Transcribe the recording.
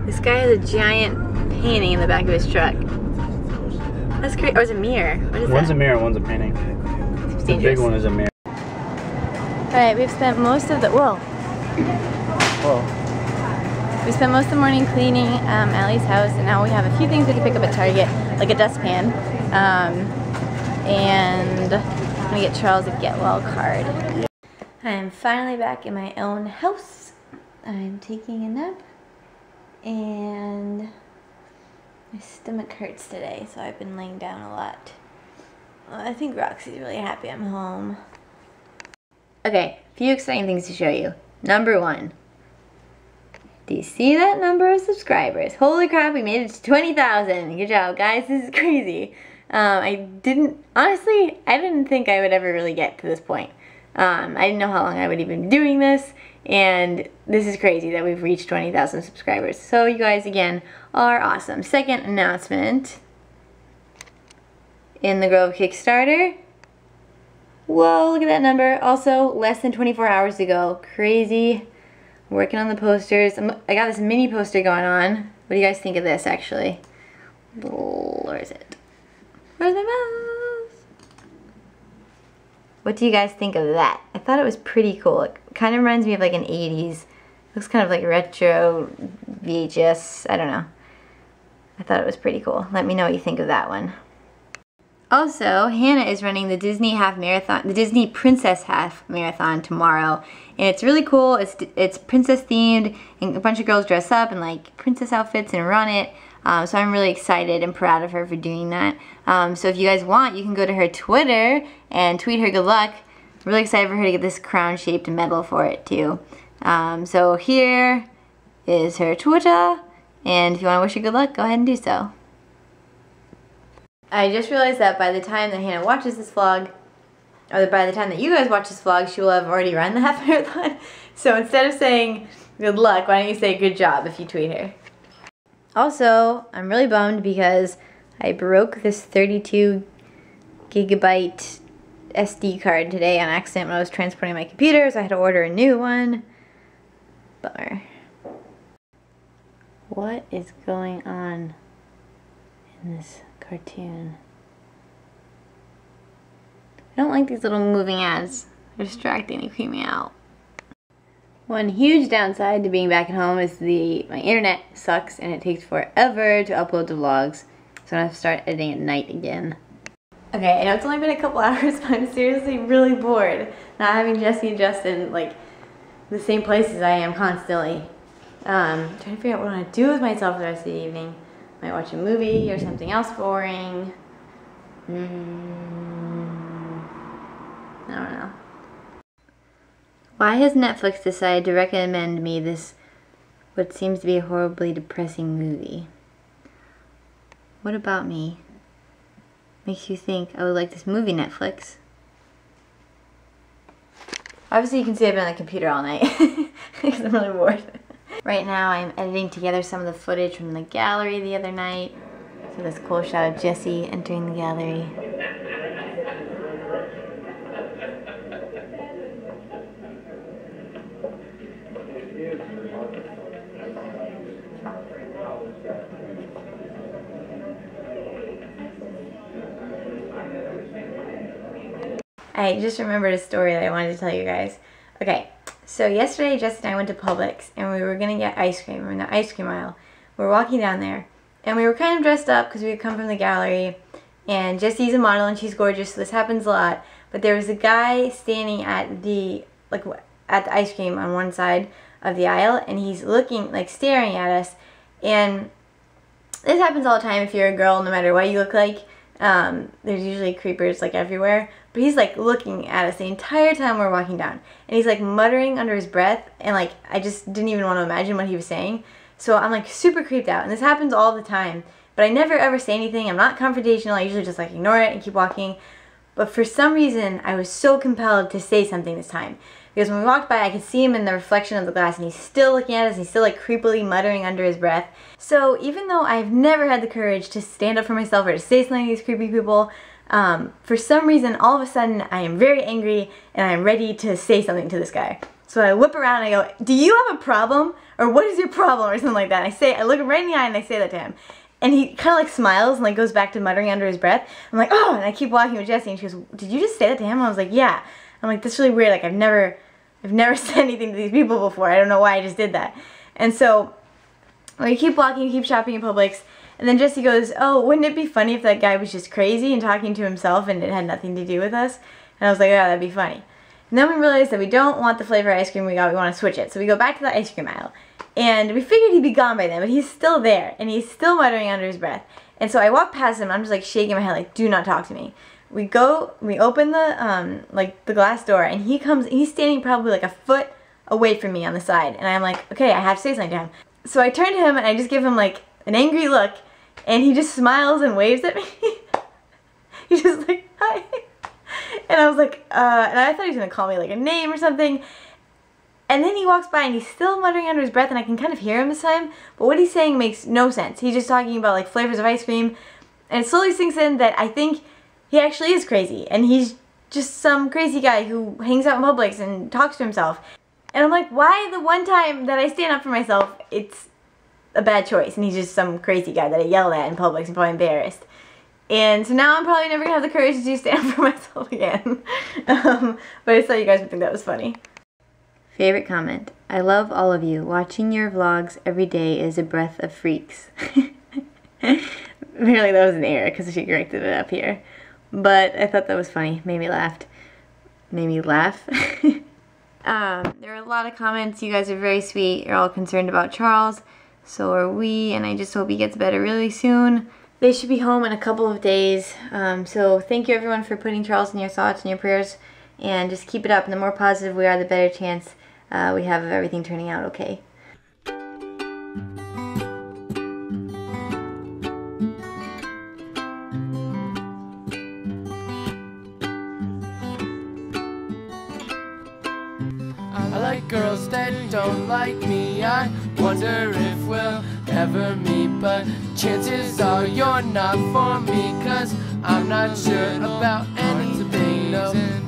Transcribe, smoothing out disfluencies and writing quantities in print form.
This guy has a giant painting in the back of his truck. That's great. Or is it a mirror? What is One's that? a mirror, one's a painting. The big one is a mirror. Alright, we've spent most of the, whoa. We spent most of the morning cleaning Allie's house, and now we have a few things we have to pick up at Target, like a dustpan. And I'm gonna get Charles a Get Well card. I'm finally back in my own house. I'm taking a nap, and my stomach hurts today, so I've been laying down a lot. I think Roxy's really happy I'm home. Okay, a few exciting things to show you. Number one, do you see that number of subscribers? Holy crap, we made it to 20,000. Good job, guys. This is crazy. Honestly, I didn't think I would ever really get to this point. I didn't know how long I would even be doing this, and this is crazy that we've reached 20,000 subscribers. So you guys, again, are awesome. Second announcement, in the Grove Kickstarter. Whoa, look at that number. Also, less than 24 hours to go. Crazy. Working on the posters. I got this mini poster going on. What do you guys think of this, actually? Where is it? Where's my mouse? What do you guys think of that? I thought it was pretty cool. It kind of reminds me of like an 80s. Looks kind of like retro VHS. I don't know. I thought it was pretty cool. Let me know what you think of that one. Also, Hannah is running the Disney Half Marathon, the Disney Princess Half Marathon tomorrow, and it's really cool. It's princess themed, and a bunch of girls dress up in like princess outfits and run it. So I'm really excited and proud of her for doing that. So if you guys want, you can go to her Twitter and tweet her good luck. I'm really excited for her to get this crown-shaped medal for it too. So here is her Twitter, and if you want to wish her good luck, go ahead and do so. I just realized that by the time that Hannah watches this vlog, or by the time that you guys watch this vlog, she will have already run the half marathon. So instead of saying good luck, why don't you say good job if you tweet her? Also, I'm really bummed because I broke this 32 gigabyte SD card today on accident when I was transporting my computer, so I had to order a new one. Bummer. What is going on in this cartoon? I don't like these little moving ads. They're distracting, they creep me out. One huge downside to being back at home is my internet sucks and it takes forever to upload the vlogs. So I have to start editing at night again. Okay, I know it's only been a couple hours, but I'm seriously really bored not having Jesse and Justin like the same places I am constantly. Trying to figure out what I want to do with myself the rest of the evening. Might watch a movie or something else boring. I don't know. Why has Netflix decided to recommend me this, what seems to be a horribly depressing movie? What about me makes you think I would like this movie, Netflix? Obviously you can see I've been on the computer all night because I'm really bored. Right now I'm editing together some of the footage from the gallery the other night. So this cool shot of Jesse entering the gallery. I just remembered a story that I wanted to tell you guys. Okay, so yesterday Jesse and I went to Publix and we were gonna get ice cream. We were in the ice cream aisle. We were walking down there and we were kind of dressed up because we had come from the gallery, and Jesse's a model and she's gorgeous, so this happens a lot. But there was a guy standing at the ice cream on one side of the aisle, and he's looking, like staring at us. And this happens all the time if you're a girl, no matter what you look like. There's usually creepers like everywhere, but he's like looking at us the entire time we're walking down, and he's like muttering under his breath, and like I just didn't even want to imagine what he was saying. So I'm like super creeped out, and this happens all the time, but I never ever say anything. I'm not confrontational. I usually just like ignore it and keep walking. But for some reason I was so compelled to say something this time, because when we walked by I could see him in the reflection of the glass, and he's still looking at us, and he's still like creepily muttering under his breath. So even though I've never had the courage to stand up for myself or to say something to these creepy people, for some reason all of a sudden I am very angry and I'm ready to say something to this guy. So I whip around and I go, "Do you have a problem? or what is your problem, or something like that. And I look him right in the eye and I say that to him. And he kind of like smiles and like goes back to muttering under his breath. I'm like, oh, and I keep walking with Jessie and she goes, did you just say that to him? And I was like, yeah. I'm like, that's really weird. Like I've never said anything to these people before. I don't know why I just did that. And so we keep walking, keep shopping in Publix. And then Jessie goes, oh, wouldn't it be funny if that guy was just crazy and talking to himself and it had nothing to do with us? And I was like, yeah, that'd be funny. And then we realized that we don't want the flavor ice cream we got, we want to switch it. So we go back to the ice cream aisle. And we figured he'd be gone by then, but he's still there. And he's still muttering under his breath. And so I walk past him, I'm just like shaking my head like, do not talk to me. We open the, like the glass door, and he's standing probably like a foot away from me on the side. And I'm like, okay, I have to say something to him. So I turn to him and I just give him like an angry look. And he just smiles and waves at me. He's just like, hi. And I was like, and I thought he was going to call me like a name or something. And then he walks by and he's still muttering under his breath, and I can kind of hear him this time. But what he's saying makes no sense. He's just talking about like flavors of ice cream. And it slowly sinks in that I think he actually is crazy. And he's just some crazy guy who hangs out in Publix and talks to himself. And I'm like, why the one time that I stand up for myself, it's a bad choice, and he's just some crazy guy that I yelled at in Publix and probably embarrassed. And so now I'm probably never gonna have the courage to stand up for myself again. But I thought you guys would think that was funny. Favorite comment: I love all of you. Watching your vlogs every day is a breath of freaks. Apparently that was an error because she corrected it up here. But I thought that was funny. Made me laugh. There are a lot of comments. You guys are very sweet. You're all concerned about Charles. So are we, and I just hope he gets better really soon. They should be home in a couple of days. So thank you everyone for putting Charles in your thoughts and your prayers. And just keep it up. And the more positive we are, the better chance we have of everything turning out okay. I like girls that don't like me. I wonder if we'll ever meet, but chances are you're not for me, 'cause I'm not sure about anything, no.